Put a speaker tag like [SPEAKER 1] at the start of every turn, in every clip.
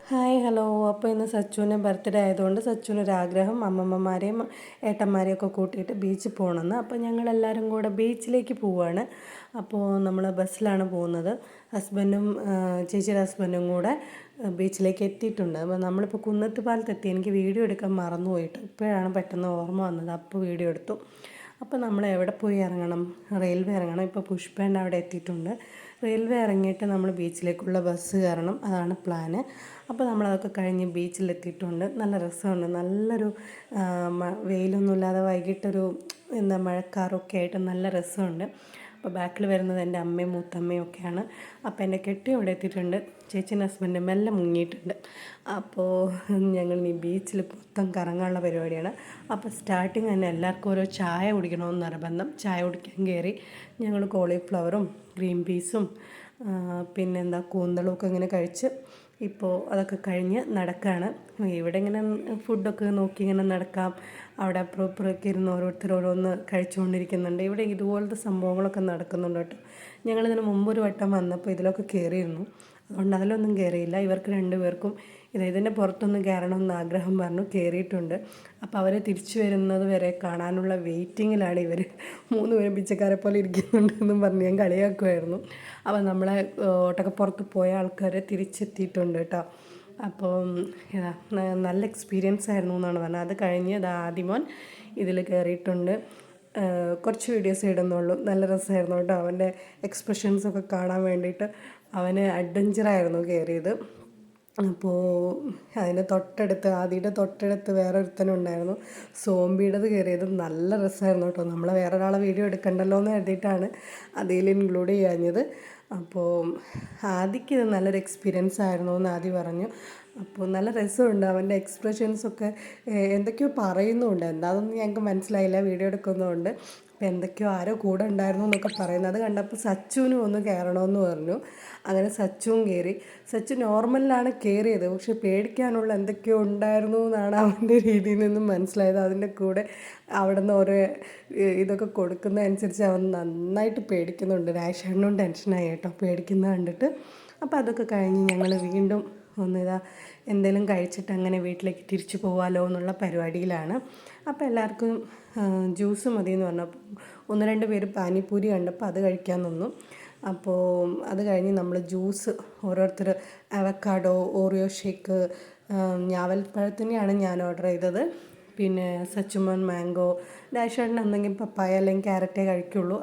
[SPEAKER 1] Hi hello. അപ്പോൾ ഇന്ന് സച്ചുവിൻ്റെ birthday ആയതുകൊണ്ട് സച്ചുവിനൊരാഗ്രഹം അമ്മമ്മമാരെയും ഏട്ടന്മാരെയും ഒക്കെ കൂട്ടിയിട്ട് ബീച്ചിൽ പോകണമെന്ന്. അപ്പോൾ ഞങ്ങളെല്ലാവരും കൂടെ ബീച്ചിലേക്ക് പോവുകയാണ്. അപ്പോൾ നമ്മൾ ബസ്സിലാണ് പോകുന്നത്. ഹസ്ബൻഡും ചേച്ചിയുടെ ഹസ്ബൻഡും കൂടെ ബീച്ചിലേക്ക് എത്തിയിട്ടുണ്ട്. അപ്പോൾ നമ്മളിപ്പോൾ കുന്നത്ത് പാലത്തെത്തി. എനിക്ക് വീഡിയോ എടുക്കാൻ മറന്നുപോയിട്ട് ഇപ്പോഴാണ് പെട്ടെന്ന് ഓർമ്മ വന്നത്. അപ്പോൾ വീഡിയോ എടുത്തു. അപ്പോൾ നമ്മൾ എവിടെ പോയി ഇറങ്ങണം? റെയിൽവേ ഇറങ്ങണം. ഇപ്പോൾ പുഷ്പേൻ്റെ അവിടെ എത്തിയിട്ടുണ്ട്. റെയിൽവേ ഇറങ്ങിയിട്ട് നമ്മൾ ബീച്ചിലേക്കുള്ള ബസ് കയറണം, അതാണ് പ്ലാന്. അപ്പോൾ നമ്മളതൊക്കെ കഴിഞ്ഞ് ബീച്ചിലെത്തിയിട്ടുണ്ട്. നല്ല രസമുണ്ട്. നല്ലൊരു വെയിലൊന്നുമില്ലാതെ വൈകിട്ടൊരു മഴക്കാറൊക്കെ ആയിട്ട് നല്ല രസമുണ്ട്. അപ്പോൾ ബാക്കിൽ വരുന്നത് എൻ്റെ അമ്മയും മൂത്തമ്മയും ഒക്കെയാണ്. അപ്പോൾ എൻ്റെ കെട്ടി അവിടെ എത്തിയിട്ടുണ്ട്. ചേച്ചീൻ്റെ ഹസ്ബൻഡ് മെല്ലെ മുങ്ങിയിട്ടുണ്ട്. അപ്പോൾ ഞങ്ങൾ ഈ ബീച്ചിൽ മൊത്തം കറങ്ങാനുള്ള പരിപാടിയാണ്. അപ്പോൾ സ്റ്റാർട്ടിങ് തന്നെ എല്ലാവർക്കും ഓരോ ചായ കുടിക്കണമെന്ന് നിർബന്ധം. ചായ കുടിക്കാൻ കയറി. ഞങ്ങൾ കോളിഫ്ലവറും ഗ്രീൻ പീസും പിന്നെന്താ കൂന്തളും ഒക്കെ ഇങ്ങനെ കഴിച്ച് ഇപ്പോൾ അതൊക്കെ കഴിഞ്ഞ് നടക്കുകയാണ്. ഇവിടെ ഇങ്ങനെ ഫുഡൊക്കെ നോക്കി ഇങ്ങനെ നടക്കാം. അവിടെ അപ്പുറമൊക്കെ ഇരുന്ന് ഓരോരുത്തർ ഓരോന്ന് കഴിച്ചുകൊണ്ടിരിക്കുന്നുണ്ട്. ഇവിടെ ഇതുപോലത്തെ സംഭവങ്ങളൊക്കെ നടക്കുന്നുണ്ട് കേട്ടോ. ഞങ്ങളിതിന് മുമ്പൊരു വട്ടം വന്നപ്പോൾ ഇതിലൊക്കെ കയറിയിരുന്നു. അതുകൊണ്ട് അതിലൊന്നും കയറിയില്ല. ഇവർക്ക് രണ്ടുപേർക്കും ഇതിൻ്റെ പുറത്തൊന്നും കയറണമെന്ന് ആഗ്രഹം പറഞ്ഞു. കയറിയിട്ടുണ്ട്. അപ്പോൾ അവർ തിരിച്ചു വരുന്നത് വരെ കാണാനുള്ള വെയിറ്റിങ്ങിലാണ് ഇവർ. 3 പേരും പിച്ചക്കാരെ പോലെ ഇരിക്കുന്നുണ്ടെന്നും പറഞ്ഞ് ഞാൻ കളിയാക്കുമായിരുന്നു. അപ്പോൾ നമ്മളെ ഒട്ടകപ്പുറത്ത് പോയ ആൾക്കാർ തിരിച്ചെത്തിയിട്ടുണ്ട് കേട്ടോ. അപ്പോൾ നല്ല എക്സ്പീരിയൻസ് ആയിരുന്നു എന്നാണ് പറഞ്ഞത്. അത് കഴിഞ്ഞ് ആദിമോൻ ഇതിൽ കയറിയിട്ടുണ്ട്. കുറച്ച് വീഡിയോസ് ഇടുന്നുള്ളൂ. നല്ല രസമായിരുന്നു കേട്ടോ. അവൻ്റെ എക്സ്പ്രഷൻസൊക്കെ കാണാൻ വേണ്ടിയിട്ട്. അവന് അഡ്വഞ്ചറായിരുന്നു കയറിയത്. അപ്പോൾ അതിൻ്റെ ആദിയുടെ തൊട്ടടുത്ത് വേറെ ഒരുത്തനുണ്ടായിരുന്നു. സോംബിയുടേത് കയറിയത് നല്ല രസമായിരുന്നു കേട്ടോ. നമ്മളെ വേറൊരാളെ വീഡിയോ എടുക്കണ്ടല്ലോ എന്ന് കരുതിയിട്ടാണ് അതിൽ ഇൻക്ലൂഡ് ചെയ്യാഞ്ഞത്. അപ്പോൾ ആദിക്ക് ഇത് നല്ലൊരു എക്സ്പീരിയൻസ് ആയിരുന്നു എന്ന് ആദി പറഞ്ഞു. അപ്പോൾ നല്ല രസമുണ്ട്. അവൻ്റെ എക്സ്പ്രഷൻസൊക്കെ എന്തൊക്കെയോ പറയുന്നുണ്ട്. എന്താണെന്നൊന്നും ഞങ്ങൾക്ക് മനസ്സിലായില്ല, വീഡിയോ എടുക്കുന്നതുകൊണ്ട്. അപ്പോൾ എന്തൊക്കെയോ ആരോ കൂടെ ഉണ്ടായിരുന്നു എന്നൊക്കെ പറയുന്നത്. അത് കണ്ടപ്പോൾ സച്ചുവിനും ഒന്ന് കയറണമെന്ന് പറഞ്ഞു. അങ്ങനെ സച്ചുവും കയറി. സച്ചു നോർമലിലാണ് കയറിയത്, പക്ഷെ പേടിക്കാനുള്ള എന്തൊക്കെയോ ഉണ്ടായിരുന്നു എന്നാണ് അവൻ്റെ രീതിയിൽ നിന്നും മനസ്സിലായത്. അതിൻ്റെ കൂടെ അവിടെ നിന്ന് ഓരോ ഇതൊക്കെ കൊടുക്കുന്നതനുസരിച്ച് അവൻ നന്നായിട്ട് പേടിക്കുന്നുണ്ട്. രാജേഷേട്ടനും ടെൻഷനായി കേട്ടോ പേടിക്കുന്നത് കണ്ടിട്ട്. അപ്പോൾ അതൊക്കെ കഴിഞ്ഞ് ഞങ്ങൾ വീണ്ടും എന്തെങ്കിലും കഴിച്ചിട്ട് അങ്ങനെ വീട്ടിലേക്ക് തിരിച്ചു പോകാമല്ലോ എന്നുള്ള പരിപാടിയിലാണ്. അപ്പോൾ എല്ലാവർക്കും ജ്യൂസ് മതി എന്ന് പറഞ്ഞപ്പോൾ 1-2 പേര് പാനിപ്പൂരി കണ്ടപ്പോൾ അത് കഴിക്കാൻ നിന്നു. അപ്പോൾ അത് കഴിഞ്ഞ് നമ്മൾ ജ്യൂസ് ഓരോരുത്തർ അവക്കാഡോ, ഓറിയോ ഷേക്ക്, ഞാവൽപ്പഴത്തിനെയാണ് ഞാൻ ഓർഡർ ചെയ്തത്. പിന്നെ സച്ചുമോൻ മാംഗോ, ഡാഷേട്ടൻ എന്തെങ്കിലും പപ്പായ അല്ലെങ്കിൽ ക്യാരറ്റേ കഴിക്കുള്ളൂ.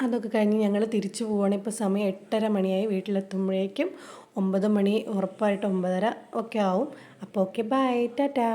[SPEAKER 1] അതൊക്കെ കഴിഞ്ഞ് ഞങ്ങൾ തിരിച്ചു പോവുകയാണ്. ഇപ്പോൾ സമയം 8:30 മണിയായി. വീട്ടിലെത്തുമ്പോഴേക്കും 9 മണി, ഉറപ്പായിട്ട് 9:30 ഒക്കെ ആവും. അപ്പോൾ ഓക്കെ, ബൈ, ടാറ്റാ.